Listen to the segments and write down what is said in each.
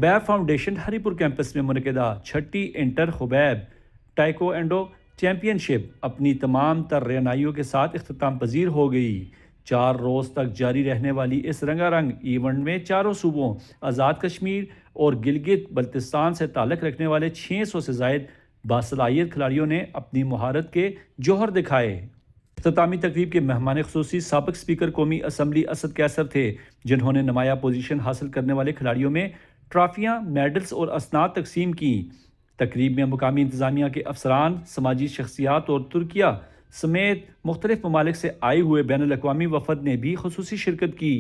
خبیب foundation ہری پور campus میں منعقدہ چھٹی انٹر خبیب ٹائیکوانڈو چیمپئن شپ اپنی تمام تر رعنائیوں کے ساتھ اختتام پذیر ہو گئی۔ 4 روز تک جاری رہنے والی اس رنگا رنگ ایونٹ میں چاروں صوبوں آزاد کشمیر اور گلگت بلتستان سے تعلق رکھنے والے 600 سے زائد باصلاحیت کھلاڑیوں نے اپنی مہارت کے جوہر دکھائے۔ اختتامی تقریب کے مہمان خصوصی سابق اسپیکر قومی اسمبلی اسد کیسر تھے، جنہوں نے نمایاں پوزیشن حاصل کرنے والے کھلاڑیوں میں ٹرافیاں، میڈلز اور اسناد تقسیم کی۔ تقریب میں مقامی انتظامیہ کے افسران، سماجی شخصیات اور ترکیہ سمیت مختلف ممالک سے آئے ہوئے بین الاقوامی وفد نے بھی خصوصی شرکت کی۔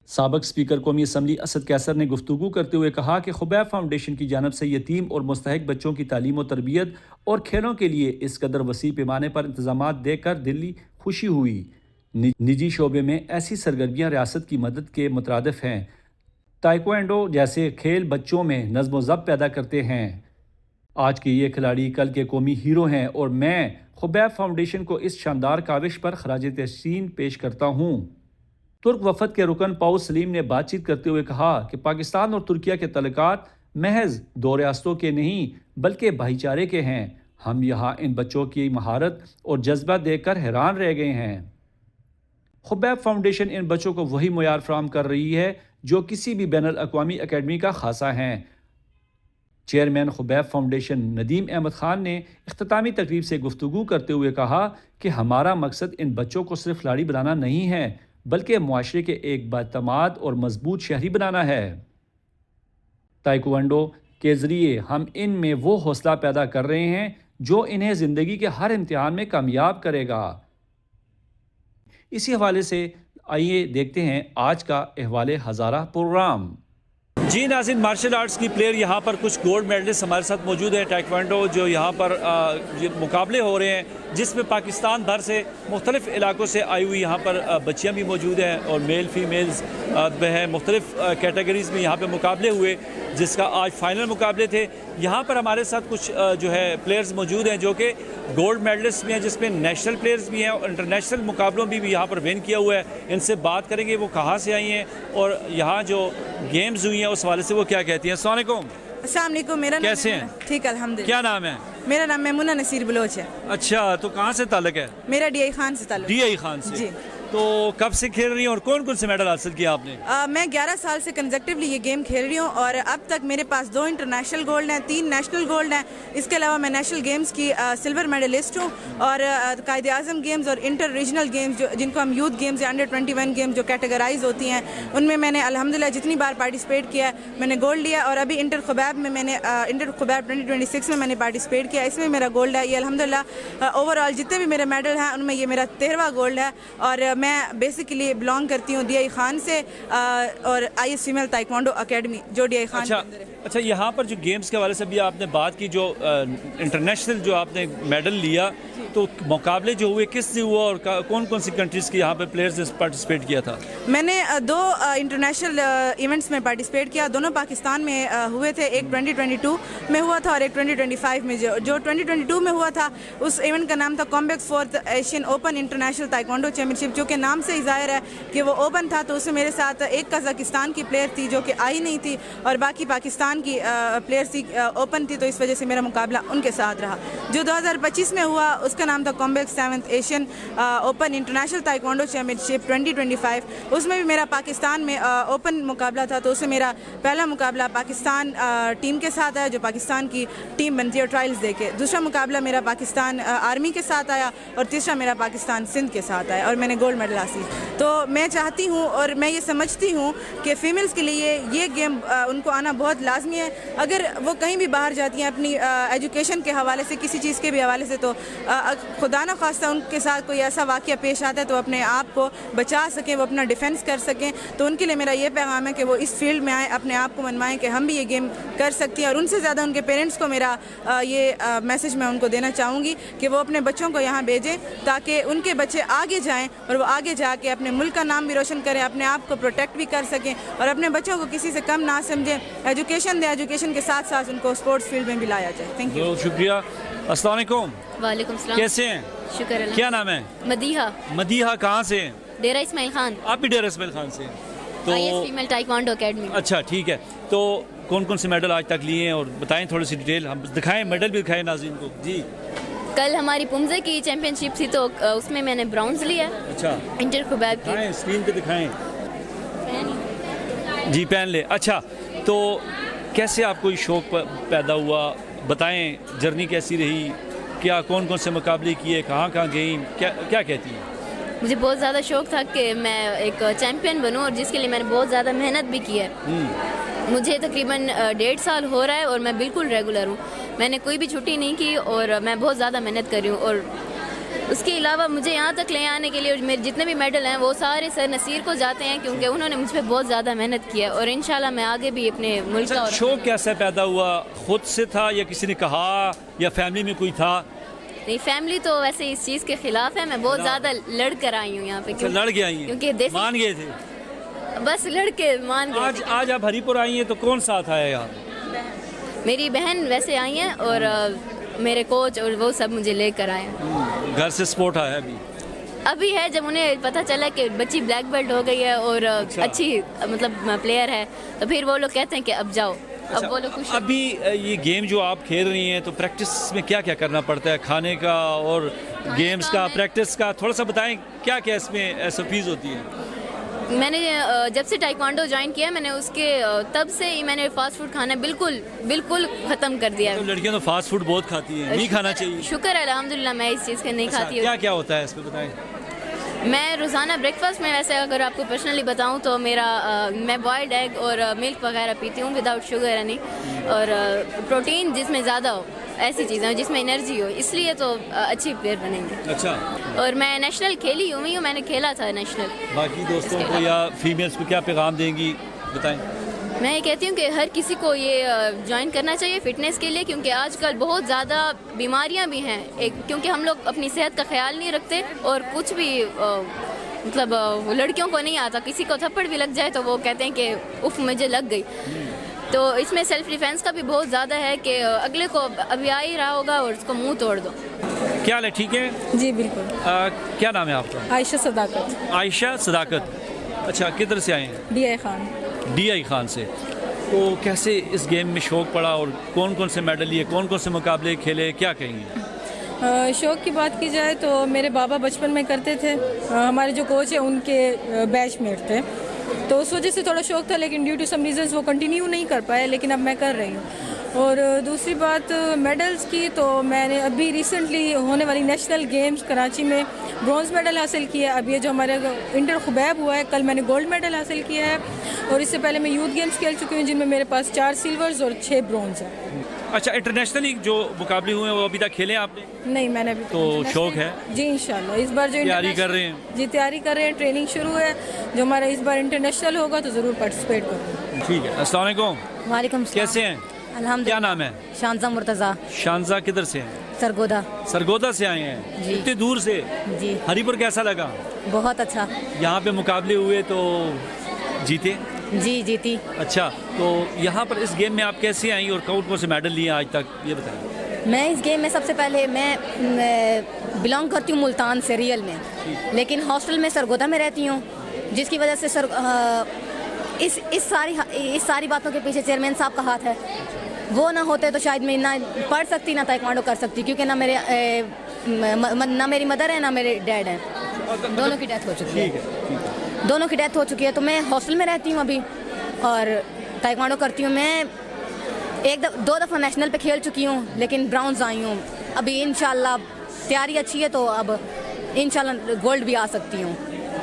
سابق اسپیکر قومی اسمبلی اسد کیسر نے گفتگو کرتے ہوئے کہا کہ خبیب فاؤنڈیشن کی جانب سے یتیم اور مستحق بچوں کی تعلیم و تربیت اور کھیلوں کے لیے اس قدر وسیع پیمانے پر انتظامات دیکھ کر دلی خوشی ہوئی۔ نجی شعبے میں ایسی سرگرمیاں ریاست کی مدد کے مترادف ہیں۔ تائیکوانڈو جیسے کھیل بچوں میں نظم و ضبط پیدا کرتے ہیں۔ آج کے یہ کھلاڑی کل کے قومی ہیرو ہیں اور میں خبیب فاؤنڈیشن کو اس شاندار کاوش پر خراج تحسین پیش کرتا ہوں۔ ترک وفد کے رکن پاؤ سلیم نے بات چیت کرتے ہوئے کہا کہ پاکستان اور ترکیہ کے تعلقات محض 2 ریاستوں کے نہیں بلکہ بھائی چارے کے ہیں۔ ہم یہاں ان بچوں کی مہارت اور جذبہ دیکھ کر حیران رہ گئے ہیں۔ خبیب فاؤنڈیشن ان بچوں کو وہی معیار فراہم کر رہی ہے جو کسی بھی بین الاقوامی اکیڈمی کا خاصہ ہیں۔ چیئرمین خبیب فاؤنڈیشن ندیم احمد خان نے اختتامی تقریب سے گفتگو کرتے ہوئے کہا کہ ہمارا مقصد ان بچوں کو صرف کھلاڑی بنانا نہیں ہے بلکہ معاشرے کے ایک بااعتماد اور مضبوط شہری بنانا ہے۔ تائیکوانڈو کے ذریعے ہم ان میں وہ حوصلہ پیدا کر رہے ہیں جو انہیں زندگی کے ہر امتحان میں کامیاب کرے گا۔ اسی حوالے سے آئیے دیکھتے ہیں آج کا احوال ہزارہ پروگرام۔ جی ناظرین، مارشل آرٹس کی پلیئر یہاں پر کچھ گولڈ میڈلسٹ ہمارے ساتھ موجود ہیں۔ ٹائیکوانڈو جو یہاں پر مقابلے ہو رہے ہیں جس میں پاکستان بھر سے مختلف علاقوں سے آئی ہوئی یہاں پر بچیاں بھی موجود ہیں اور میل فیمیلز ہیں، مختلف کیٹیگریز میں یہاں پہ مقابلے ہوئے جس کا آج فائنل مقابلے تھے۔ یہاں پر ہمارے ساتھ کچھ جو ہے پلیئرز موجود ہیں جو کہ گولڈ میڈلسٹ بھی ہیں، جس میں نیشنل پلیئرز بھی ہیں اور انٹرنیشنل مقابلوں بھی یہاں پر ون کیا ہوا ہے۔ ان سے بات کریں گے وہ کہاں سے آئی ہیں اور یہاں جو گیمز ہوئی ہیں اس حوالے سے وہ کیا کہتی ہیں۔ السلام علیکم۔ السلام علیکم، میرا نام کیسے ہیں؟ ٹھیک الحمدللہ۔ کیا نام ہے؟ میرا نام میمونہ نصیر بلوچ ہے۔ اچھا، تو کہاں سے تعلق ہے؟ میرا ڈی آئی خان سے تعلق۔ ڈی آئی خان سے؟ جی۔ تو کب سے کھیل رہی ہیں اور کون کون سے میڈل حاصل کیا آپ نے؟ میں 11 سال سے کنزیکٹیولی یہ گیم کھیل رہی ہوں اور اب تک میرے پاس 2 انٹرنیشنل گولڈ ہیں، 3 نیشنل گولڈ ہیں۔ اس کے علاوہ میں نیشنل گیمز کی سلور میڈلسٹ ہوں اور قائد اعظم گیمز اور انٹر ریجنل گیمز جن کو ہم یوتھ گیمز یا انڈر 21 گیمز جو کیٹیگرائز ہوتی ہیں ان میں نے الحمدللہ جتنی بار پارٹیسپیٹ کیا ہے میں نے گولڈ لیا، اور ابھی انٹر خبیب میں میں نے انٹر خبیب 2026 میں نے پارٹیسپیٹ کیا، اس میں میرا گولڈ ہے۔ یہ الحمدللہ اوور آل جتنے بھی میرے میڈل ہیں ان میں یہ میرا 13واں گولڈ ہے اور میں بیسیکلی بلانگ کرتی ہوں ڈی آئی خان سے اور I S female taekwondo academy جو ڈی آئی خان کے اندر ہے۔ اچھا، یہاں پر جو گیمز کے حوالے سے بھی آپ نے بات کی، جو انٹرنیشنل جو آپ نے میڈل لیا تو مقابلے جو ہوئے کس سے ہوا اور کون کون سی کنٹریز کی یہاں پہ پلیئرز نے پارٹیسپیٹ کیا تھا؟ میں نے 2 انٹرنیشنل ایونٹس میں پارٹیسپیٹ کیا، دونوں پاکستان میں ہوئے تھے، ایک 2022 میں ہوا تھا اور ایک 2025 میں۔ جو 2022 میں ہوا تھا اس ایونٹ کا نام تھا کامبیکس 4th Asian open international taekwondo championship, جو کہ نام سے ہی ظاہر ہے کہ وہ اوپن تھا۔ تو اس میں میرے ساتھ ایک قزاقستان کی پلیئر تھی جو کہ آئی نہیں تھی اور باقی پاکستان کی پلیئر تھی اوپن تھی، تو اس وجہ سے میرا مقابلہ ان کے ساتھ رہا۔ جو 2025 میں ہوا اس کا نام تھا کامبیکس 7th Asian open international taekwondo championship 2025، اس میں بھی میرا پاکستان میں اوپن مقابلہ تھا۔ تو اس میں میرا پہلا مقابلہ پاکستان ٹیم کے ساتھ آیا جو پاکستان کی ٹیم بنتی ہے ٹرائلز دے کے، دوسرا مقابلہ میرا پاکستان آرمی کے ساتھ آیا اور تیسرا میرا پاکستان سندھ کے ساتھ آیا اور میں نے گولڈ میڈل حاصل۔ تو میں چاہتی ہوں اور میں یہ سمجھتی ہوں کہ فیمیلز کے لیے یہ گیم ان کو آنا بہت لازمی ہے۔ اگر وہ کہیں بھی باہر جاتی ہیں اپنی ایجوکیشن کے حوالے سے کسی چیز کے بھی حوالے سے، تو خدا نہ خواستہ ان کے ساتھ کوئی ایسا واقعہ پیش آتا ہے تو اپنے آپ کو بچا سکیں، وہ اپنا ڈیفینس کر سکیں۔ تو ان کے لیے میرا یہ پیغام ہے کہ وہ اس فیلڈ میں آئیں، اپنے آپ کو منوائیں کہ ہم بھی یہ گیم کر سکتی ہیں، اور ان سے زیادہ ان کے پیرنٹس کو میرا یہ میسج میں ان کو دینا چاہوں گی کہ وہ اپنے بچوں کو یہاں بھیجیں تاکہ ان کے بچے آگے جائیں اور وہ آگے جا کے اپنے ملک کا نام بھی روشن کریں، اپنے آپ کو پروٹیکٹ بھی کر سکیں اور اپنے بچوں کو کسی سے کم نہ سمجھیں۔ ایجوکیشن دیں، ایجوکیشن کے ساتھ ساتھ ان کو اسپورٹس فیلڈ میں بھی لایا جائے۔ تھینک یو، بہت شکریہ۔ السلام علیکم۔ وعلیکم السلام۔ کیسے ہیں؟ شکر اللہ۔ کیا نام ہے؟ مدیحہ۔ مدیحہ کہاں سے ہیں؟ ڈیرہ اسماعیل خان۔ آپ بھی ڈیرہ اسماعیل خان سے ہیں؟ I S female taekwondo academy. اچھا ٹھیک ہے، تو کون کون سے میڈل آج تک لیے ہیں اور بتائیں تھوڑی سی ڈیٹیل, ہم دکھائیں میڈل بھی دکھائیں ناظرین کو. جی کل ہماری پمزے کی چیمپئن شپ تھی تو اس میں میں نے برانز لیا. اچھا انٹر خبیب کی. دکھائیں اسکرین پہ دکھائیں. جی پہن لے. اچھا تو کیسے آپ کو یہ شوق پیدا ہوا, بتائیں جرنی کیسی رہی, کیا کون کون سے مقابلے کیے, کہاں کہاں گئیں, کیا کہتی ہیں؟ مجھے بہت زیادہ شوق تھا کہ میں ایک چیمپئن بنوں اور جس کے لیے میں نے بہت زیادہ محنت بھی کی ہے. مجھے تقریباً 1.5 سال ہو رہا ہے اور میں بالکل ریگولر ہوں. میں نے کوئی بھی چھٹی نہیں کی اور میں بہت زیادہ محنت کر رہی ہوں. اور اس کے علاوہ مجھے یہاں تک لے آنے کے لیے میرے جتنے بھی میڈل ہیں وہ سارے سر نصیر کو جاتے ہیں کیونکہ انہوں نے مجھ پہ بہت زیادہ محنت کی ہے اور انشاءاللہ میں آگے بھی اپنے ملک کا. شوق کیسے پیدا ہوا, خود سے تھا یا کسی نے کہا یا فیملی میں کوئی تھا؟ نہیں, فیملی تو ویسے اس چیز کے خلاف ہے. میں بہت زیادہ لڑ کر آئی ہوں یہاں پہ. لڑ کے آئی ہیں, کیونکہ مان گئے تھے؟ بس لڑ کے مان گئے. آج آپ ہری پور آئی ہیں تو کون ساتھ آیا یہاں؟ میری بہن ویسے آئی ہیں اور میرے کوچ اور وہ سب مجھے لے کر آئے ہیں. گھر سے سپورٹ آیا ابھی ہے, جب انہیں پتہ چلا کہ بچی بلیک بیلٹ ہو گئی ہے اور اچھی مطلب پلیئر ہے تو پھر وہ لوگ کہتے ہیں کہ اب جاؤ. اب وہ لوگ خوش. ابھی یہ گیم جو آپ کھیل رہی ہیں تو پریکٹس میں کیا کیا کرنا پڑتا ہے, کھانے کا اور گیمز کا, پریکٹس کا تھوڑا سا بتائیں, کیا کیا اس میں SOPs ہوتی ہیں؟ میں نے جب سے ٹائیکوانڈو جوائن کیا میں نے اس کے تب سے ہی میں نے فاسٹ فوڈ کھانا بالکل ختم کر دیا. لڑکیاں تو فاسٹ فوڈ بہت کھاتی ہیں, نہیں کھانا چاہیے. شکر ہے الحمدللہ میں اس چیز کا نہیں کھاتی ہوں. کیا کیا ہوتا ہے اس پہ بتائیں؟ میں روزانہ بریک فاسٹ میں ویسے اگر آپ کو پرسنلی بتاؤں تو میں بوائلڈ ایگ اور ملک وغیرہ پیتی ہوں وداؤٹ شوگر یعنی, اور پروٹین جس میں زیادہ ہو, ایسی چیزیں جس میں انرجی ہو, اس لیے تو اچھی پلیئر بنیں گے. اچھا, اور میں نیشنل کھیلی ہوئی ہوں, میں نے کھیلا تھا نیشنل. باقی دوستوں کو یا فیمیلز کو کیا پیغام دیں گی بتائیں؟ میں یہ کہتی ہوں کہ ہر کسی کو یہ جوائن کرنا چاہیے فٹنس کے لیے, کیونکہ آج کل بہت زیادہ بیماریاں بھی ہیں کیونکہ ہم لوگ اپنی صحت کا خیال نہیں رکھتے اور کچھ بھی مطلب لڑکیوں کو نہیں آتا, کسی کو تھپڑ بھی لگ جائے تو وہ کہتے ہیں کہ اف مجھے لگ گئی. تو اس میں سیلف ڈیفینس کا بھی بہت زیادہ ہے کہ اگلے کو ابھی آ ہی رہا ہوگا اور اس کو منہ توڑ دو. کیا حال ہے, ٹھیک ہے؟ جی بالکل. کیا نام ہے آپ کا؟ عائشہ صداقت. عائشہ صداقت. اچھا, کدھر سے آئے ہیں؟ DI خان. DI خان سے. تو کیسے اس گیم میں شوق پڑا اور کون کون سے میڈل لیے, کون کون سے مقابلے کھیلے, کیا کہیں گے؟ شوق کی بات کی جائے تو میرے بابا بچپن میں کرتے تھے, ہمارے جو کوچ ہیں ان کے بیچ میٹ تھے تو اس وجہ سے تھوڑا شوق تھا, لیکن ڈیو ٹو سم ریزنس وہ کنٹینیو نہیں کر پائے, لیکن اب میں کر رہی ہوں. اور دوسری بات میڈلز کی تو میں نے ابھی ریسنٹلی ہونے والی نیشنل گیمز کراچی میں برونز میڈل حاصل کیا ہے. اب یہ جو ہمارا انٹر خبیب ہوا ہے, کل میں نے گولڈ میڈل حاصل کیا ہے, اور اس سے پہلے میں یوتھ گیمز کھیل چکی ہوں جن میں میرے پاس 4 سلورز اور 6 برونز ہیں. اچھا, انٹرنیشنلی جو مقابلے ہوئے ہیں وہ ابھی تک کھیلے ہیں آپ نے؟ نہیں, میں نے ابھی تو شوق ہے؟ جی انشاءاللہ اس بار جو تیاری کر رہے ہیں؟ جی تیاری کر رہے ہیں, ٹریننگ شروع ہے, جو ہمارا اس بار انٹرنیشنل ہوگا تو ضرور پارٹیسپیٹ کروں گا. ٹھیک ہے. السلام علیکم. وعلیکم السلام. کیسے ہیں؟ الحمد. کیا نام ہے؟ شانزہ مرتضیٰ. شانزہ کدھر سے ہیں؟ سرگودا. سرگودا سے آئے ہیں؟ جی. اتنی دور سے؟ جی. ہری پور کیسا لگا؟ بہت اچھا. یہاں پہ مقابلے ہوئے تو جیتے؟ جی جیتی. اچھا, تو یہاں پر اس گیم میں آپ کیسے آئیں اور کون کون سے میڈل لیے آج تک, یہ بتائیں. میں اس گیم میں سب سے پہلے میں بلانگ کرتی ہوں ملتان سے ریئل میں, لیکن ہاسٹل میں سرگودا میں رہتی ہوں, جس کی وجہ سے اس ساری باتوں کے پیچھے چیئرمین صاحب کا ہاتھ ہے. وہ نہ ہوتے تو شاید میں نہ پڑھ سکتی نہ تائیکوانڈو کر سکتی, کیونکہ نہ میری مدر ہے نہ میرے ڈیڈ ہیں, دونوں کی ڈیتھ ہو چکی ہے. دونوں کی ڈیتھ ہو چکی ہے, تو میں ہاسٹل میں رہتی ہوں ابھی اور تائیکوانڈو کرتی ہوں. میں 2 دفعہ نیشنل پہ کھیل چکی ہوں لیکن براؤنز آئی ہوں. ابھی انشاءاللہ تیاری اچھی ہے تو اب انشاءاللہ گولڈ بھی آ سکتی ہوں.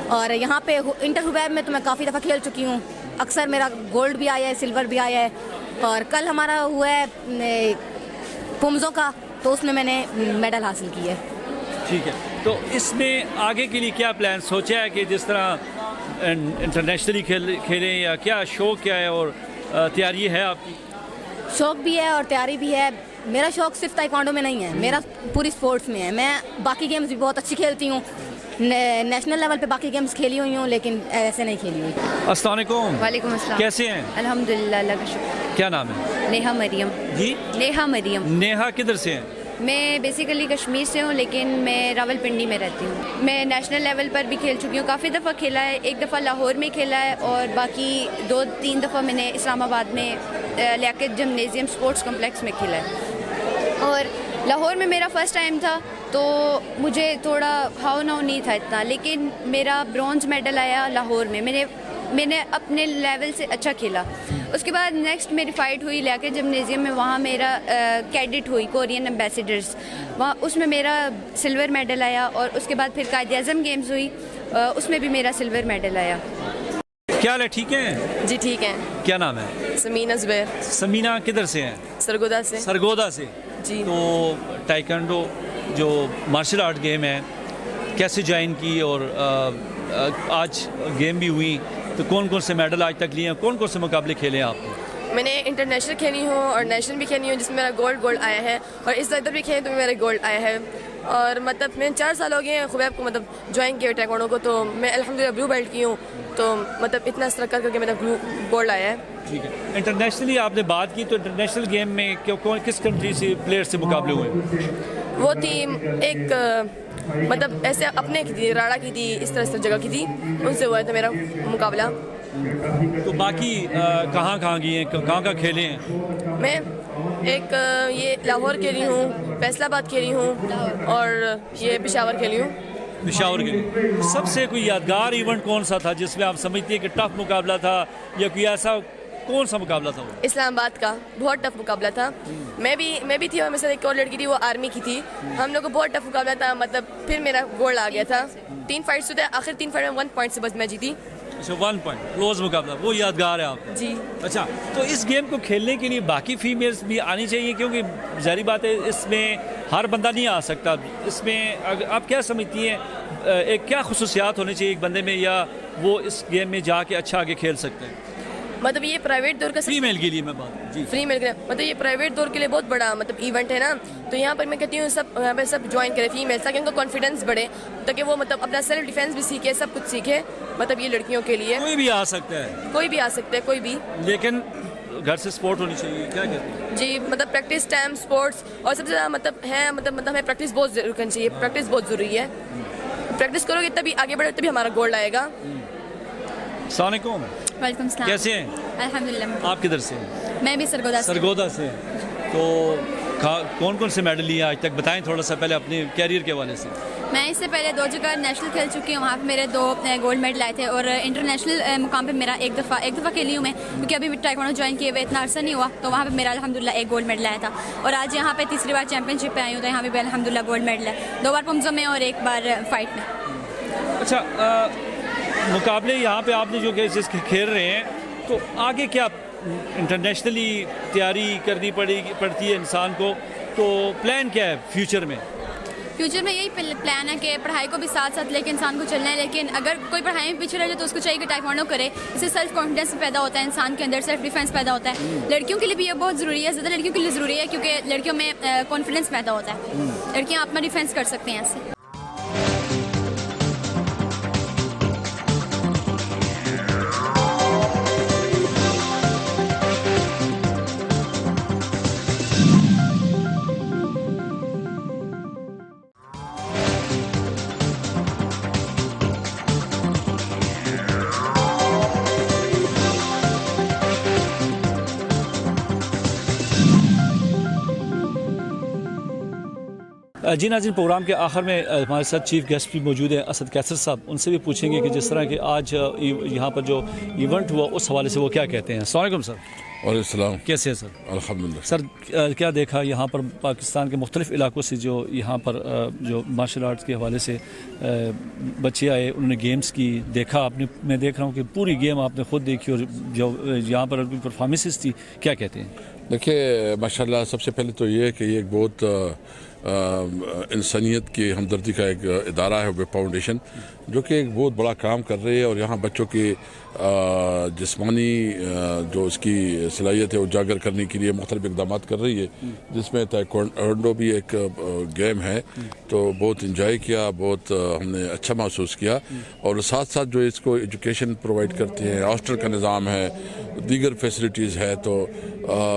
اور یہاں پہ انٹر خبیب میں تو میں کافی دفعہ کھیل چکی ہوں, اکثر میرا گولڈ بھی آیا ہے, سلور بھی آیا ہے, اور کل ہمارا ہوا ہے پمزوں کا تو اس میں نے میڈل حاصل کی ہے. ٹھیک ہے. تو اس میں آگے کے لیے کیا پلان سوچا ہے کہ جس طرح انٹرنیشنلی کھیلیں, یا کیا شوق کیا ہے اور تیاری ہے آپ کی؟ شوق بھی ہے اور تیاری بھی ہے. میرا شوق صرف تائیکوانڈو میں نہیں ہے, میرا پوری سپورٹس میں ہے. میں باقی گیمز بھی بہت اچھی کھیلتی ہوں, نیشنل لیول پہ باقی گیمز کھیلی ہوئی ہوں لیکن ایسے نہیں کھیلی ہوئی. السلام علیکم. وعلیکم السلام. کیسے ہیں؟ الحمدللہ, اللہ کا شکر. کیا نام ہے؟ نیہا مریم. جی نیہا مریم. نیہا کدھر سے ہیں؟ میں بیسیکلی کشمیر سے ہوں لیکن میں راول پنڈی میں رہتی ہوں. میں نیشنل لیول پر بھی کھیل چکی ہوں, کافی دفعہ کھیلا ہے. 1 دفعہ لاہور میں کھیلا ہے اور باقی 2-3 دفعہ میں نے اسلام آباد میں لیاقت جمنیزیم سپورٹس کمپلیکس میں کھیلا ہے. اور لاہور میں میرا فرسٹ ٹائم تھا تو مجھے تھوڑا ہاؤ ناؤ نہیں تھا اتنا, لیکن میرا برونز میڈل آیا لاہور میں. میں نے اپنے لیول سے اچھا کھیلا. اس کے بعد نیکسٹ میری فائٹ ہوئی لیاقت جمنیزیم میں, وہاں میرا کیڈٹ ہوئی کورین ایمبیسیڈرز, وہاں اس میں میرا سلور میڈل آیا. اور اس کے بعد پھر قائد اعظم گیمز ہوئی, اس میں بھی میرا سلور میڈل آیا. کیا حال ہے, ٹھیک ہیں؟ جی ٹھیک ہے. کیا نام ہے؟ سمینہ زبیر. سمینہ کدھر سے ہیں؟ سرگودا سے. سرگودا سے. جی. تو ٹائیکانڈو جو مارشل آرٹ گیم ہے کیسے جوائن کی, اور آج گیم بھی ہوئی, تو کون کون سے میڈل آج تک لیے ہیں, کون کون سے مقابلے کھیلے ہیں آپ نے؟ میں نے انٹرنیشنل کھیلی ہوں اور نیشنل بھی کھیلی ہوں, جس میں میرا گولڈ آیا ہے, اور اس ادھر بھی کھیلی تو میرا گولڈ آیا ہے. اور مطلب میں 4 سال ہو گئے ہیں خبیب کو مطلب جوائن کیا ٹائیکوانڈو کو, تو میں الحمدللہ بلو بیلٹ کی ہوں. تو مطلب اتنا اسٹرگل کر کے میرا گولڈ آیا ہے. ٹھیک ہے. انٹرنیشنلی آپ نے بات کی, تو انٹرنیشنل گیم میں کس کنٹری سے پلیئر سے مقابلے ہوئے؟ وہ تھی ایک مطلب ایسے اپنے کی تھی, راڑا کی تھی, اس طرح جگہ کی تھی, ان سے ہوا تھا میرا مقابلہ. تو باقی کہاں گئی ہیں, کہاں کھیلے ہیں؟ میں ایک یہ لاہور کھیلی ہوں, فیصل آباد کھیلی ہوں, اور یہ پشاور کھیلی ہوں. پشاور کے لیے سب سے کوئی یادگار ایونٹ کون سا تھا جس میں آپ سمجھتی ہیں کہ ٹف مقابلہ تھا, یا کوئی ایسا کون سا مقابلہ تھا وہ؟ اسلام آباد کا بہت ٹف مقابلہ تھا. میں بھی تھی, اور میرے ساتھ ایک اور لڑکی تھی, وہ آرمی کی تھی. ہم لوگ کو بہت ٹف مقابلہ تھا, مطلب پھر میرا گولڈ آ گیا تھا. 3 فائٹس ہوتے ہیں, آخر 3 فائٹ میں 1 پوائنٹ سے بس میں جیتی. اچھا, 1 پوائنٹ کلوز مقابلہ, وہ یادگار ہے آپ کو؟ جی. اچھا, تو اس گیم کو کھیلنے کے لیے باقی فیمیلز بھی آنی چاہیے, کیونکہ ظاہری بات ہے اس میں ہر بندہ نہیں آ سکتا. اس میں آپ کیا سمجھتی ہیں ایک کیا خصوصیات ہونے چاہیے ایک بندے میں, یا وہ اس گیم میں جا کے اچھا آگے کھیل سکتے ہیں؟ مطلب یہ پرائیویٹ دور کا فیمیل کے لیے میں بات, جی فیمیل کے لیے مطلب یہ پرائیویٹ دور کے لیے بہت بڑا مطلب ایونٹ ہے نا. تو یہاں پر میں کہتی ہوں یہاں پہ سب جوائن کرے فیمیلس, تاکہ ان کا کانفیڈنس بڑھے, تاکہ وہ مطلب اپنا سیلف ڈیفینس بھی سیکھے, سب کچھ سیکھے. مطلب یہ لڑکیوں کے لیے کوئی بھی آ سکتا ہے, کوئی بھی آ سکتا ہے, کوئی بھی, لیکن گھر سے سپورٹ ہونی چاہیے. کیا کہتے ہیں؟ جی مطلب پریکٹس ٹائم سپورٹس, اور سب سے زیادہ مطلب ہے مطلب ہمیں پریکٹس بہت ضرور کرنی چاہیے. پریکٹس بہت ضروری ہے. پریکٹس کرو گے تبھی آگے بڑھے, تبھی ہمارا گولڈ آئے گا. السلام علیکم. وعلیکم السلام. کیسے ہیں الحمدللہ. آپ کدھر سے؟ میں بھی سرگودا سے. تو کون کون سے میڈل لیے آج تک, بتائیں تھوڑا سا پہلے اپنے کیریئر کے حوالے سے. میں اس سے پہلے 2 جگہ نیشنل کھیل چکی ہوں, وہاں پہ میرے 2 گولڈ میڈل آئے تھے. اور انٹرنیشنل مقام پہ میرا ایک دفعہ کھیلی ہوں میں, کیونکہ ابھی ٹائیکوانڈو جوائن کیے ہوئے اتنا عرصہ نہیں ہوا, تو وہاں پہ میرا الحمدللہ 1 گولڈ میڈل آیا تھا. اور آج یہاں پہ تیسری بار چیمپئن شپ پہ آئی ہوں, تو یہاں پہ بھی الحمدللہ گولڈ میڈل ہے. 2 بار پمزو میں اور 1 بار فائٹ میں. اچھا, مقابلے یہاں پہ آپ نے جو کہ کھیل رہے ہیں, تو آگے کیا انٹرنیشنلی تیاری کرنی پڑتی ہے انسان کو, تو پلان کیا ہے فیوچر میں؟ فیوچر میں یہی پلان ہے کہ پڑھائی کو بھی ساتھ ساتھ لے کے انسان کو چلنا ہے. لیکن اگر کوئی پڑھائی میں پیچھے رہ جائے تو اس کو چاہیے کہ ٹائیکوانڈو کرے. اس سے سیلف کانفیڈنس پیدا ہوتا ہے انسان کے اندر, سیلف ڈیفینس پیدا ہوتا ہے. لڑکیوں کے لیے بھی یہ بہت ضروری ہے, زیادہ لڑکیوں کے لیے ضروری ہے, کیونکہ لڑکیوں میں کانفیڈنس پیدا ہوتا ہے. لڑکیاں اپنا ڈیفینس کر سکتے ہیں ایسے. جی ناظرین, پروگرام کے آخر میں ہمارے ساتھ چیف گیسٹ بھی موجود ہیں, اسد کیسر صاحب. ان سے بھی پوچھیں گے کہ جس طرح کہ آج یہاں پر جو ایونٹ ہوا اس حوالے سے وہ کیا کہتے ہیں. السلام علیکم سر. وعلیکم السلام. کیسے ہیں سر؟ الحمدللہ. سر کیا دیکھا یہاں پر پاکستان کے مختلف علاقوں سے جو یہاں پر جو مارشل آرٹس کے حوالے سے بچے آئے, انہوں نے گیمز کی دیکھا. میں دیکھ رہا ہوں کہ پوری گیم آپ نے خود دیکھی, اور جو یہاں پر پرفارمنسز تھی, کیا کہتے ہیں؟ دیکھیے ماشاءاللہ, سب سے پہلے تو یہ ہے کہ یہ ایک بہت انسانیت کی ہمدردی کا ایک ادارہ ہے, ویب فاؤنڈیشن, جو کہ ایک بہت بڑا کام کر رہی ہے. اور یہاں بچوں کی جسمانی جو اس کی صلاحیت ہے اجاگر کرنے کے لیے مختلف اقدامات کر رہی ہے, جس میں تائیکوانڈو بھی ایک گیم ہے. تو بہت انجوائے کیا, بہت ہم نے اچھا محسوس کیا. اور ساتھ ساتھ جو اس کو ایجوکیشن پرووائڈ کرتے ہیں, ہاسٹل کا نظام ہے, دیگر فیسلٹیز ہے, تو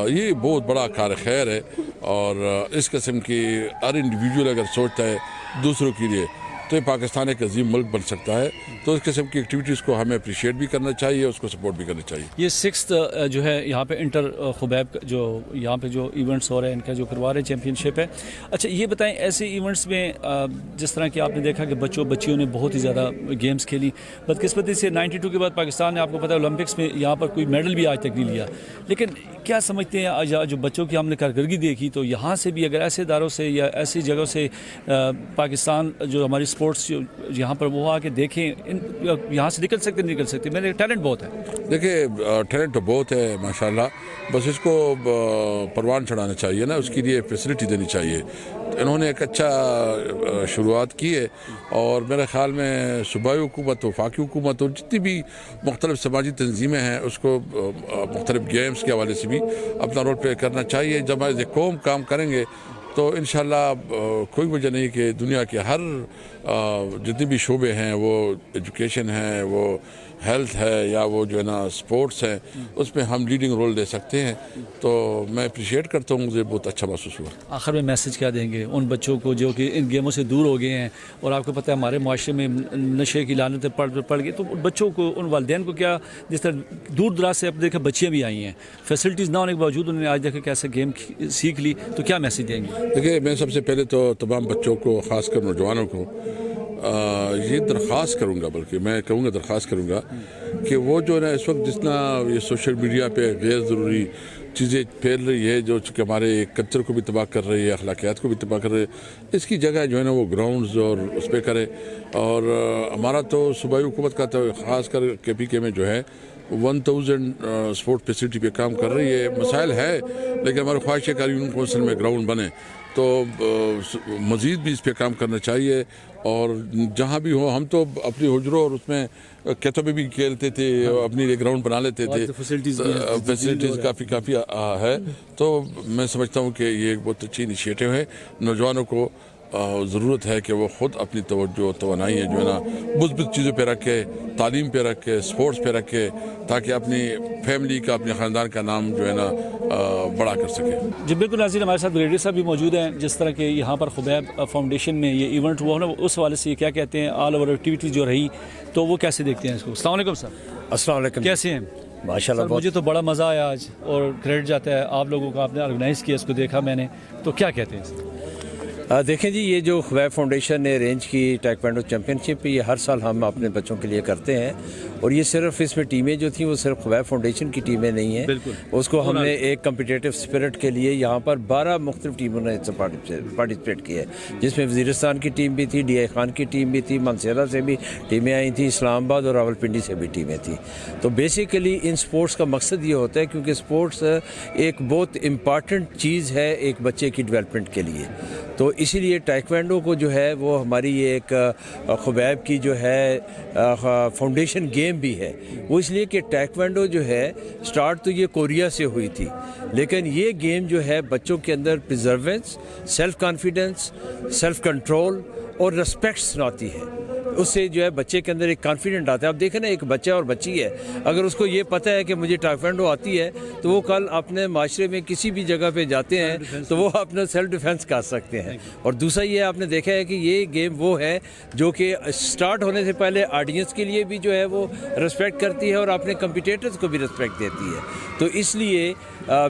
یہ بہت بڑا کار خیر ہے. اور اس قسم کی ہر انڈیویجول اگر سوچتا ہے دوسروں کے لیے, تو تو یہ پاکستان ایک عظیم ملک بن سکتا ہے. تو اس قسم کی ایکٹیویٹیز کو ہمیں اپریشیٹ بھی کرنا چاہیے, اس کو سپورٹ بھی کرنا چاہیے. یہ 6 جو ہے یہاں پہ انٹر خبیب جو یہاں پہ جو ایونٹس ہو رہے ہیں ان کا جو کروا رہے ہیں چیمپئن شپ ہے. اچھا یہ بتائیں ایسے ایونٹس میں جس طرح کہ آپ نے دیکھا کہ بچیوں نے بہت ہی زیادہ گیمز کھیلی, بدقسمتی سے 92 کے بعد پاکستان نے آپ کو پتہ ہے اولمپکس میں یہاں پر کوئی میڈل بھی آج تک نہیں لیا. لیکن کیا سمجھتے ہیں آج جو بچوں کی ہم نے کارکردگی دیکھی تو یہاں سے بھی اگر ایسے اداروں سے یا ایسی جگہوں سے پاکستان جو ہماری اسپورٹس یہاں پر وہ آ کے دیکھیں یہاں سے نکل سکتے میرے ٹیلنٹ بہت ہے. دیکھیں ٹیلنٹ تو بہت ہے ماشاءاللہ, بس اس کو پروان چڑھانا چاہیے نا, اس کے لیے فیسلٹی دینی چاہیے. انہوں نے ایک اچھا شروعات کی ہے اور میرے خیال میں صوبائی حکومت وفاقی حکومت اور جتنی بھی مختلف سماجی تنظیمیں ہیں اس کو مختلف گیمز کے حوالے سے بھی اپنا رول پلے کرنا چاہیے. جب ایز اے قوم کام کریں گے تو انشاءاللہ کوئی وجہ نہیں کہ دنیا کے ہر جتنے بھی شعبے ہیں, وہ ایجوکیشن ہے, وہ ہیلتھ ہے, یا وہ جو ہے نا سپورٹس ہے, اس میں ہم لیڈنگ رول دے سکتے ہیں. تو میں اپریشیٹ کرتا ہوں, مجھے بہت اچھا محسوس ہوا. آخر میں میسج کیا دیں گے ان بچوں کو جو کہ ان گیموں سے دور ہو گئے ہیں, اور آپ کو پتہ ہے ہمارے معاشرے میں نشے کی لعنتیں پڑ گئی, تو بچوں کو ان والدین کو کیا, جس طرح دور دراز سے اب دیکھا بچیاں بھی آئی ہیں, فیسلٹیز نہ ہونے کے باوجود انہوں نے آج دیکھا کہ ایسے گیم سیکھ لی, تو کیا میسج دیں گے؟ دیکھیے میں سب سے پہلے تو تمام بچوں کو, خاص کر نوجوانوں کو یہ درخواست کروں گا, بلکہ میں کہوں گا درخواست کروں گا کہ وہ جو ہے نا اس وقت جتنا یہ سوشل میڈیا پہ غیر ضروری چیزیں پھیل رہی ہے جو کہ ہمارے کلچر کو بھی تباہ کر رہی ہے, اخلاقیات کو بھی تباہ کر رہی ہے, اس کی جگہ جو ہے نا وہ گراؤنڈز اور اس پہ کرے. اور ہمارا تو صوبائی حکومت کا تو خاص کر KPK میں جو ہے 1000 سپورٹ فیسلٹی پہ کام کر رہی ہے. مسائل ہے لیکن ہماری خواہش ہے کہ یونین کونسل میں گراؤنڈ بنے تو مزید بھی اس پہ کام کرنا چاہیے. اور جہاں بھی ہو, ہم تو اپنی حجروں اور اس میں کھیتوں میں بھی کھیلتے تھے, اپنی لیے گراؤنڈ بنا لیتے تھے, فیسلٹیز کافی ہے. تو میں سمجھتا ہوں کہ یہ ایک بہت اچھی انیشیٹو ہے. نوجوانوں کو ضرورت ہے کہ وہ خود اپنی توجہ توانائی جو ہے نا مثبت چیزوں پہ رکھے, تعلیم پہ رکھے, سپورٹس پہ رکھے, تاکہ اپنی فیملی کا, اپنے خاندان کا نام جو ہے نا بڑا کر سکے. جی بالکل ناظرین, ہمارے ساتھ بریگیڈیئر صاحب بھی موجود ہیں. جس طرح کہ یہاں پر خبیب فاؤنڈیشن میں یہ ایونٹ ہوا نا, اس حوالے سے یہ کیا کہتے ہیں, آل اوور ایکٹیویٹیز جو رہی تو وہ کیسے دیکھتے ہیں اس کو؟ السلام علیکم سر. السلام علیکم. کیسے ہیں؟ ماشاءاللہ مجھے تو بڑا مزہ آیا آج, اور کریڈٹ جاتا ہے آپ لوگوں کا, آپ نے آرگنائز کیا, اس کو دیکھا میں نے, تو کیا کہتے ہیں؟ دیکھیں جی, یہ جو خبیب فاؤنڈیشن نے ارینج کی ٹائیکوانڈو چیمپئن شپ, یہ ہر سال ہم اپنے بچوں کے لیے کرتے ہیں. اور یہ صرف اس میں ٹیمیں جو تھیں وہ صرف خبیب فاؤنڈیشن کی ٹیمیں نہیں ہیں, اس کو ہم نے ایک کمپٹیٹیو اسپرٹ کے لیے یہاں پر 12 مختلف ٹیموں نے پارٹیسپیٹ کیا ہے, جس میں وزیرستان کی ٹیم بھی تھی, ڈی آئی خان کی ٹیم بھی تھی, منسیرہ سے بھی ٹیمیں آئی تھیں, اسلام آباد اور راولپنڈی سے بھی ٹیمیں تھیں. تو بیسیکلی ان سپورٹس کا مقصد یہ ہوتا ہے کیونکہ سپورٹس ایک بہت امپارٹنٹ چیز ہے ایک بچے کی ڈیولپمنٹ کے لیے. تو اسی لیے ٹائیکوانڈو کو جو ہے وہ ہماری یہ ایک خبیب کی جو ہے فاؤنڈیشن گیم بھی ہے. وہ اس لیے کہ ٹائیکوانڈو جو ہے سٹارٹ تو یہ کوریا سے ہوئی تھی, لیکن یہ گیم جو ہے بچوں کے اندر پریزروینس, سیلف کانفیڈنس, سیلف کنٹرول اور رسپیکٹس لاتی ہے. اس سے جو ہے بچے کے اندر ایک کانفیڈنٹ آتا ہے. اب دیکھیں نا, ایک بچہ اور بچی ہے, اگر اس کو یہ پتہ ہے کہ مجھے ٹائیکوانڈو آتی ہے تو وہ کل اپنے معاشرے میں کسی بھی جگہ پہ جاتے ہیں تو وہ اپنا سیلف ڈیفینس کر سکتے ہیں. اور دوسرا یہ آپ نے دیکھا ہے کہ یہ گیم وہ ہے جو کہ سٹارٹ ہونے سے پہلے آڈینس کے لیے بھی جو ہے وہ رسپیکٹ کرتی ہے اور اپنے کمپیٹیٹرز کو بھی رسپیکٹ دیتی ہے. تو اس لیے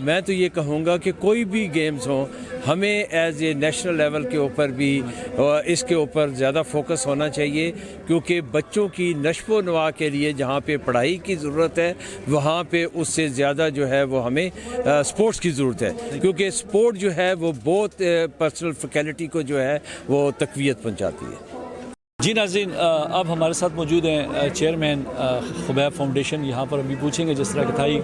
میں تو یہ کہوں گا کہ کوئی بھی گیمز ہوں, ہمیں ایز اے نیشنل لیول کے اوپر بھی اس کے اوپر زیادہ فوکس ہونا چاہیے, کیونکہ بچوں کی نشو و نما کے لیے جہاں پہ پڑھائی کی ضرورت ہے وہاں پہ اس سے زیادہ جو ہے وہ ہمیں سپورٹس کی ضرورت ہے, کیونکہ سپورٹ جو ہے وہ بہت پرسنل فیکلٹی کو جو ہے وہ تقویت پہنچاتی ہے. جی ناظرین, اب ہمارے ساتھ موجود ہیں چیئرمین خبیب فاؤنڈیشن. یہاں پر ابھی پوچھیں گے جس طرح کہ تھائی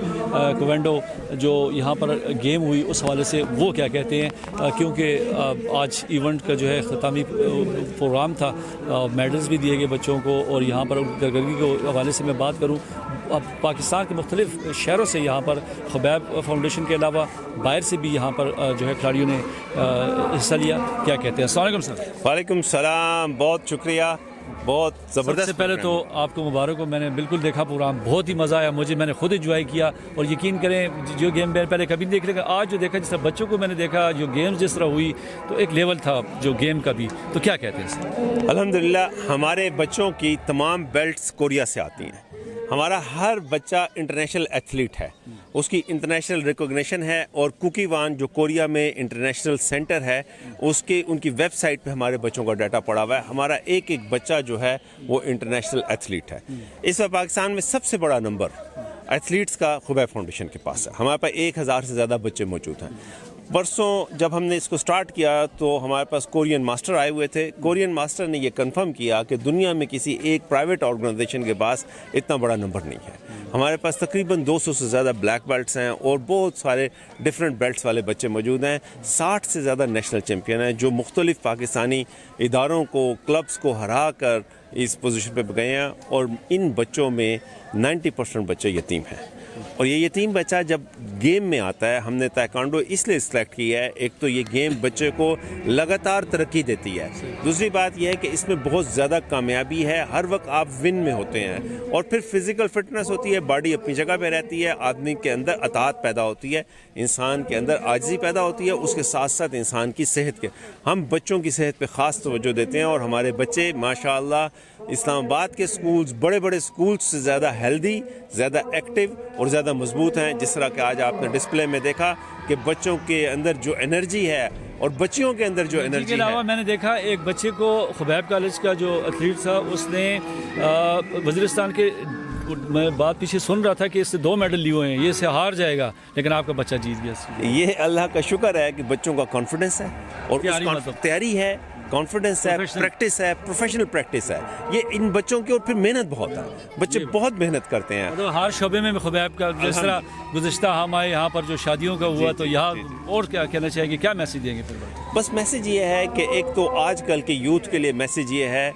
کوینڈو جو یہاں پر گیم ہوئی اس حوالے سے وہ کیا کہتے ہیں, کیونکہ آج ایونٹ کا جو ہے اختتامی پروگرام تھا, میڈلز بھی دیے گئے بچوں کو, اور یہاں پر کارکردگی کے حوالے سے میں بات کروں, اب پاکستان کے مختلف شہروں سے یہاں پر خبیب فاؤنڈیشن کے علاوہ باہر سے بھی یہاں پر جو ہے کھلاڑیوں نے حصہ لیا. کیا کہتے ہیں؟ السلام علیکم سر. وعلیکم السلام, بہت شکریہ. بہت سب زبردست سے پہلے تو پروگرام ہے۔ آپ کو مبارک ہو، میں نے بالکل دیکھا پروگرام، بہت ہی مزہ آیا مجھے، میں نے خود انجوائے کیا، اور یقین کریں جو گیم میں پہلے کبھی نہیں دیکھ لیکن آج جو دیکھا، جس طرح بچوں کو میں نے دیکھا، جو گیمز جس طرح ہوئی، تو ایک لیول تھا جو گیم کا بھی، تو کیا کہتے ہیں اس میں؟ الحمدللہ ہمارے بچوں کی تمام بیلٹس کوریا سے آتی ہیں۔ ہمارا ہر بچہ انٹرنیشنل ایتھلیٹ ہے، اس کی انٹرنیشنل ریکوگنیشن ہے، اور کوکی وان جو کوریا میں انٹرنیشنل سینٹر ہے، ان کی ویب سائٹ پہ ہمارے بچوں کا ڈیٹا پڑا ہوا ہے۔ ہمارا ایک بچہ جو ہے وہ انٹرنیشنل ایتھلیٹ ہے۔ اس وقت پاکستان میں سب سے بڑا نمبر ایتھلیٹس کا خبیب فاؤنڈیشن کے پاس ہے۔ ہمارے پاس 1000 سے زیادہ بچے موجود ہیں۔ پرسوں جب ہم نے اس کو سٹارٹ کیا تو ہمارے پاس کورین ماسٹر آئے ہوئے تھے۔ کورین ماسٹر نے یہ کنفرم کیا کہ دنیا میں کسی ایک پرائیویٹ آرگنائزیشن کے پاس اتنا بڑا نمبر نہیں ہے۔ ہمارے پاس تقریباً 200 سے زیادہ بلیک بیلٹس ہیں، اور بہت سارے ڈفرینٹ بیلٹس والے بچے موجود ہیں۔ 60 سے زیادہ نیشنل چیمپئن ہیں جو مختلف پاکستانی اداروں کو، کلبس کو ہرا کر اس پوزیشن پہ گئے ہیں، اور ان بچوں میں 90% بچے یتیم ہیں۔ اور یہ یتیم بچہ جب گیم میں آتا ہے، ہم نے تائیکوانڈو اس لیے سلیکٹ کیا ہے، ایک تو یہ گیم بچے کو لگاتار ترقی دیتی ہے، دوسری بات یہ ہے کہ اس میں بہت زیادہ کامیابی ہے، ہر وقت آپ ون میں ہوتے ہیں، اور پھر فزیکل فٹنس ہوتی ہے، باڈی اپنی جگہ پہ رہتی ہے، آدمی کے اندر اطاعت پیدا ہوتی ہے، انسان کے اندر عاجزی پیدا ہوتی ہے، اس کے ساتھ ساتھ انسان کی صحت کے، ہم بچوں کی صحت پہ خاص توجہ دیتے ہیں، اور ہمارے بچے ماشاءاللہ اسلام آباد کے سکولز بڑے بڑے سکولز سے زیادہ ہیلدی، زیادہ ایکٹیو اور زیادہ مضبوط ہیں، جس طرح کہ آج آپ نے ڈسپلے میں دیکھا کہ بچوں کے اندر جو انرجی ہے اور بچیوں کے اندر جو اس انرجی کے علاوہ ہے۔ میں نے دیکھا ایک بچے کو خبیب کالج کا جو ایتھلیٹ تھا، اس نے وزیرستان کے، میں بات پیچھے سن رہا تھا کہ اس سے 2 میڈل لیے ہوئے ہیں، یہ اس سے ہار جائے گا، لیکن آپ کا بچہ جیت گیا۔ یہ اللہ کا شکر ہے کہ بچوں کا کانفیڈنس ہے، اور تیاری ہے، کانفیڈنس ہے، پریکٹس ہے، پروفیشنل پریکٹس ہے، یہ ان بچوں کی، اور پھر محنت بہت ہے، بچے بہت محنت کرتے ہیں۔ مطلب ہر شعبے میں خبیب کا، جس طرح گزشتہ ہم آئے یہاں پر جو شادیوں کا ہوا، تو یہاں اور کیا کہنا چاہیے گے، کیا میسیج دیں گے پھر؟ بس میسیج یہ ہے کہ ایک تو آج کل کے یوتھ کے لیے میسیج یہ ہے،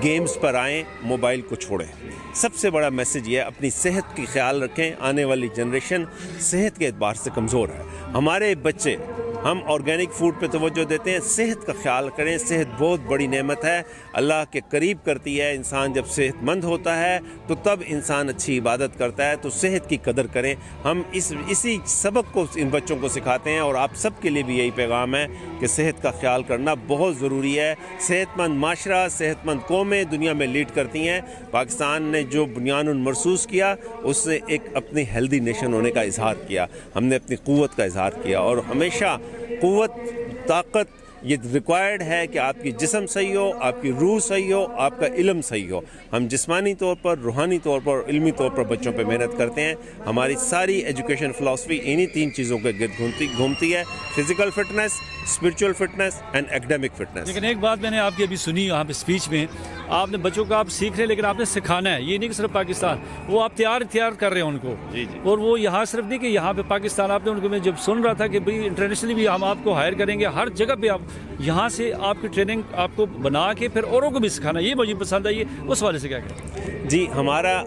گیمز پر آئیں، موبائل کو چھوڑیں۔ سب سے بڑا میسیج یہ ہے، اپنی صحت کی خیال رکھیں، آنے والی جنریشن صحت کے اعتبار سے کمزور ہے۔ ہمارے بچے، ہم آرگینک فوڈ پہ توجہ دیتے ہیں، صحت کا خیال کریں، صحت بہت بڑی نعمت ہے، اللہ کے قریب کرتی ہے۔ انسان جب صحت مند ہوتا ہے تو تب انسان اچھی عبادت کرتا ہے، تو صحت کی قدر کریں۔ ہم اسی سبق کو ان بچوں کو سکھاتے ہیں، اور آپ سب کے لیے بھی یہی پیغام ہے کہ صحت کا خیال کرنا بہت ضروری ہے۔ صحت مند معاشرہ، صحت مند قومیں دنیا میں لیڈ کرتی ہیں۔ پاکستان نے جو بنیان محسوس کیا، اس سے ایک اپنی ہیلدی نیشن ہونے کا اظہار کیا، ہم نے اپنی قوت کا اظہار کیا، اور ہمیشہ قوت، طاقت یہ ریکوائرڈ ہے کہ آپ کی جسم صحیح ہو، آپ کی روح صحیح ہو، آپ کا علم صحیح ہو۔ ہم جسمانی طور پر، روحانی طور پر، علمی طور پر بچوں پہ محنت کرتے ہیں۔ ہماری ساری ایجوکیشن فلاسفی انہی 3 چیزوں کے گرد گھومتی ہے، physical fitness, spiritual fitness and academic fitness. لیکن ایک بات میں نے آپ کی ابھی سنی یہاں پہ اسپیچ میں، آپ نے بچوں کو آپ سیکھ رہے، لیکن آپ نے سکھانا ہے، یہ نہیں کہ صرف پاکستان، وہ آپ تیار کر رہے ہیں ان کو، اور وہ یہاں صرف نہیں کہ یہاں پہ پاکستان، آپ نے ان کو، میں جب سن رہا تھا کہ بھئی انٹرنیشنلی بھی ہم آپ کو ہائر کریں گے، ہر جگہ پہ آپ یہاں سے آپ کی ٹریننگ آپ کو بنا کے پھر اوروں کو بھی سکھانا، یہ مجھے پسند ہے، یہ اس والے سے کیا کہیں؟ جی، ہمارا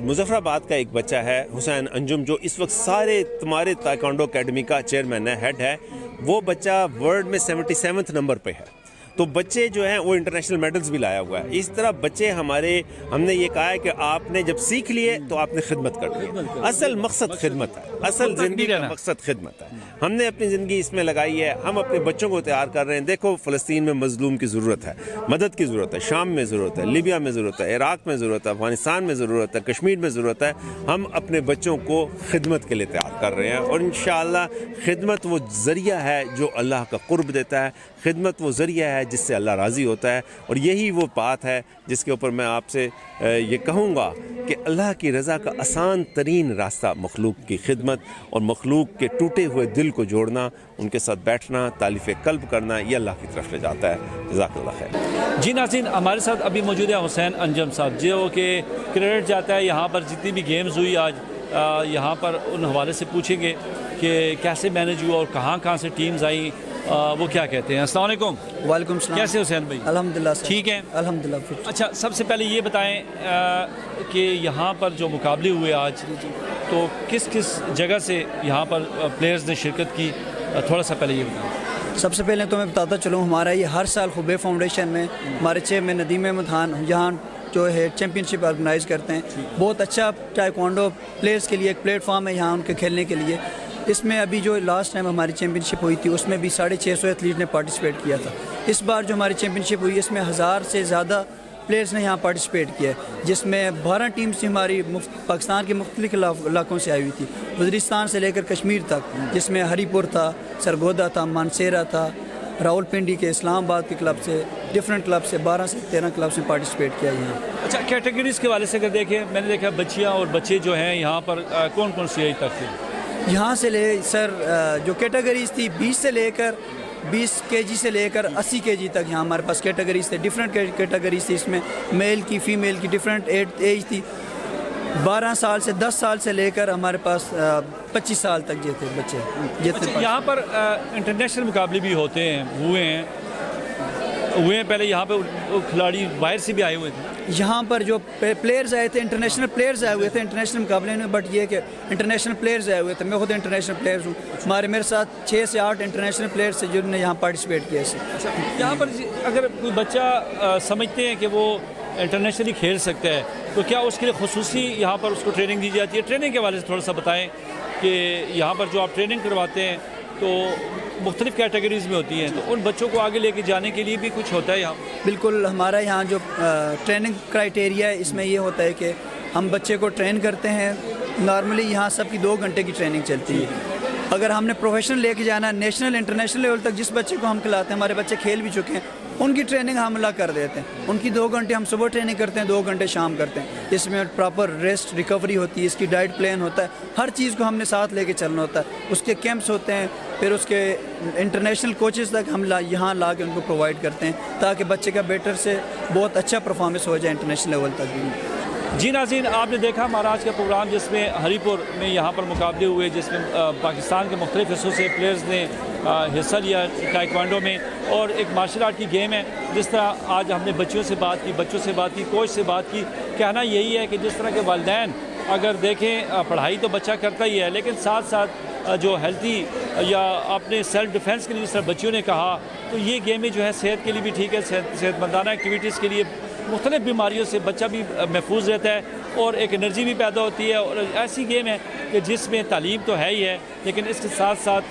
مظفر آباد کا ایک بچہ ہے حسین انجم، جو اس وقت سارے تمہارے تائیکوانڈو اکیڈمی کا چیئرمین ہے، ہیڈ ہے، وہ بچہ ورلڈ میں 77 نمبر پہ ہے۔ تو بچے جو ہیں وہ انٹرنیشنل میڈلز بھی لایا ہوا ہے۔ اس طرح بچے ہمارے، ہم نے یہ کہا ہے کہ آپ نے جب سیکھ لیے تو آپ نے خدمت کرنی ہے، اصل مقصد خدمت ہے، اصل زندگی کا مقصد خدمت ہے۔ ہم نے اپنی زندگی اس میں لگائی ہے، ہم اپنے بچوں کو تیار کر رہے ہیں۔ دیکھو فلسطین میں مظلوم کی ضرورت ہے، مدد کی ضرورت ہے، شام میں ضرورت ہے، لیبیا میں ضرورت ہے، عراق میں ضرورت ہے، افغانستان میں ضرورت ہے، کشمیر میں ضرورت ہے۔ ہم اپنے بچوں کو خدمت کے لیے تیار کر رہے ہیں، اور انشاءاللہ خدمت وہ ذریعہ ہے جو اللہ کا قرب دیتا ہے، خدمت وہ ذریعہ ہے جس سے اللہ راضی ہوتا ہے، اور یہی وہ بات ہے جس کے اوپر میں آپ سے یہ کہوں گا کہ اللہ کی رضا کا آسان ترین راستہ مخلوق کی خدمت، اور مخلوق کے ٹوٹے ہوئے دل کو جوڑنا، ان کے ساتھ بیٹھنا، تالیف قلب کرنا، یہ اللہ کی طرف لے جاتا ہے۔ جزاک اللہ خیر۔ جی ناظرین، ہمارے ساتھ ابھی موجود ہے حسین انجم صاحب، جو کہ کریڈٹ جاتا ہے یہاں پر جتنی بھی گیمز ہوئی آج، یہاں پر ان حوالے سے پوچھیں گے کہ کیسے مینج ہوا اور کہاں سے ٹیمز آئیں، وہ کیا کہتے ہیں۔ السلام علیکم۔ وعلیکم السلام۔ کیسے حسین بھائی؟ الحمدللہ سر، ٹھیک ہیں؟ الحمدللہ۔ اچھا، سب سے پہلے یہ بتائیں کہ یہاں پر جو مقابلے ہوئے آج، تو کس کس جگہ سے یہاں پر پلیئرز نے شرکت کی، تھوڑا سا پہلے یہ بتائیں۔ سب سے پہلے تو میں بتاتا چلوں ہمارا یہ ہر سال خبیب فاؤنڈیشن میں ہمارے چیئرمین ندیم احمد خان یہاں جو ہے چیمپئن شپ آرگنائز کرتے ہیں. بہت اچھا ٹائیکوانڈو پلیئرس کے لیے ایک پلیٹ فارم ہے یہاں ان کے کھیلنے کے لیے. اس میں ابھی جو لاسٹ ٹائم ہماری چیمپئن شپ ہوئی تھی اس میں بھی 650 ایتھلیٹ نے پارٹیسپیٹ کیا تھا. اس بار جو ہماری چیمپئن شپ ہوئی اس میں 1000 سے زیادہ پلیئرس نے یہاں پارٹیسپیٹ کیا ہے, جس میں 12 ٹیمز ہماری پاکستان کے مختلف علاقوں سے آئی ہوئی تھی, وزیرستان سے لے کر کشمیر تک, جس میں ہری پور تھا, سرگودا تھا, مانسیرا تھا, راول پنڈی کے اسلام آباد کے کلب سے, ڈفرینٹ کلب سے 12 سے 13 کلب نے پارٹیسپیٹ کیا یہاں. اچھا, کیٹیگریز کے حوالے سے اگر دیکھیں, میں نے دیکھا بچیاں اور بچے جو ہیں یہاں پر کون کون سی ایج تک تھے؟ یہاں سے سر جو کیٹیگریز تھی 20 سے لے کر 20 kg سے لے کر 80 kg تک یہاں ہمارے پاس کیٹیگریز تھے. ڈفرینٹ کیٹیگریز تھی, اس میں میل کی فیمیل کی ڈفرینٹ ایج تھی. 12 سال سے 10 سال سے لے کر ہمارے پاس 25 سال تک جو تھے بچے. یہاں پر انٹرنیشنل مقابلے بھی ہوتے ہیں, ہوئے ہیں پہلے یہاں پہ کھلاڑی باہر سے بھی آئے ہوئے تھے. یہاں پر جو پلیئرز آئے تھے انٹرنیشنل پلیئرز آئے ہوئے تھے انٹرنیشنل مقابلے میں, بٹ یہ کہ انٹرنیشنل پلیئرز آئے ہوئے تھے. میں خود انٹرنیشنل پلیئرز ہوں, میرے ساتھ 6 سے 8 انٹرنیشنل پلیئرز تھے جنہوں نے یہاں پارٹیسپیٹ کیا. یہاں پر اگر کوئی بچہ سمجھتے ہیں کہ وہ انٹرنیشنلی کھیل سکتا ہے تو کیا اس کے لیے خصوصی یہاں پر اس کو ٹریننگ دی جاتی ہے؟ ٹریننگ کے حوالے سے تھوڑا سا بتائیں کہ یہاں پر جو آپ ٹریننگ کرواتے ہیں تو مختلف کیٹیگریز میں ہوتی ہیں, تو ان بچوں کو آگے لے کے جانے کے لیے بھی کچھ ہوتا ہے یہاں؟ بالکل, ہمارا یہاں جو ٹریننگ کرائٹیریا ہے اس میں یہ ہوتا ہے کہ ہم بچے کو ٹرین کرتے ہیں. نارملی یہاں سب کی 2 گھنٹے کی ٹریننگ چلتی ہے. اگر ہم نے پروفیشنل لے کے جانا نیشنل انٹرنیشنل لیول تک, جس بچے کو ہم کھلاتے ہیں, ہمارے بچے کھیل بھی چکے ہیں, ان کی ٹریننگ ہم کر دیتے ہیں. ان کی 2 گھنٹے ہم صبح ٹریننگ کرتے ہیں, 2 گھنٹے شام کرتے ہیں. اس میں پراپر ریسٹ ریکوری ہوتی ہے, اس کی ڈائٹ پلان ہوتا ہے, ہر چیز کو ہم نے ساتھ لے کے چلنا ہوتا ہے. اس کے کیمپس ہوتے ہیں, پھر اس کے انٹرنیشنل کوچز تک ہم یہاں لا کے ان کو پرووائڈ کرتے ہیں تاکہ بچے کا بیٹر سے بہت اچھا پرفارمنس ہو جائے انٹرنیشنل لیول تک بھی. جی ناظرین, آپ نے دیکھا ہمارا آج کا پروگرام جس میں ہری پور میں یہاں پر مقابلے ہوئے, جس میں پاکستان کے مختلف حصوں سے پلیئرز نے حصہ لیا ٹائیکوانڈو میں, اور ایک مارشل آرٹ کی گیم ہے. جس طرح آج ہم نے بچوں سے بات کی, کوچ سے بات کی. کہنا یہی ہے کہ جس طرح کے والدین اگر دیکھیں پڑھائی تو بچہ کرتا ہی ہے, لیکن ساتھ ساتھ جو ہیلتھی یا اپنے سیلف ڈیفینس کے لیے جس طرح بچیوں نے کہا, تو یہ گیمیں جو ہے صحت کے لیے بھی ٹھیک ہے, صحت مندانہ ایکٹیویٹیز کے لیے. مختلف بیماریوں سے بچہ بھی محفوظ رہتا ہے اور ایک انرجی بھی پیدا ہوتی ہے. اور ایسی گیم ہے کہ جس میں تعلیم تو ہے ہی ہے, لیکن اس کے ساتھ ساتھ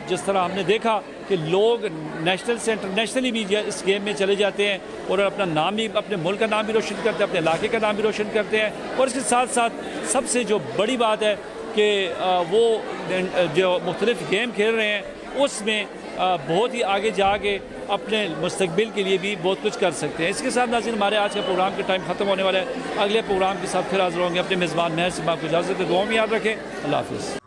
جس طرح ہم نے دیکھا کہ لوگ نیشنل سے انٹرنیشنلی بھی اس گیم میں چلے جاتے ہیں اور اپنا نام بھی, اپنے ملک کا نام بھی روشن کرتے ہیں, اپنے علاقے کا نام بھی روشن کرتے ہیں. اور اس کے ساتھ ساتھ سب سے جو بڑی بات ہے کہ وہ جو مختلف گیم کھیل رہے ہیں اس میں بہت ہی آگے جا کے اپنے مستقبل کے لیے بھی بہت کچھ کر سکتے ہیں. اس کے ساتھ ناظرین ہمارے آج کا پروگرام کا ٹائم ختم ہونے والا ہے. اگلے پروگرام کے ساتھ پھر حاضر ہوں گے. اپنے میزبان مہر سے آپ کو اجازت ہے, دعاؤں میں یاد رکھیں. اللہ حافظ.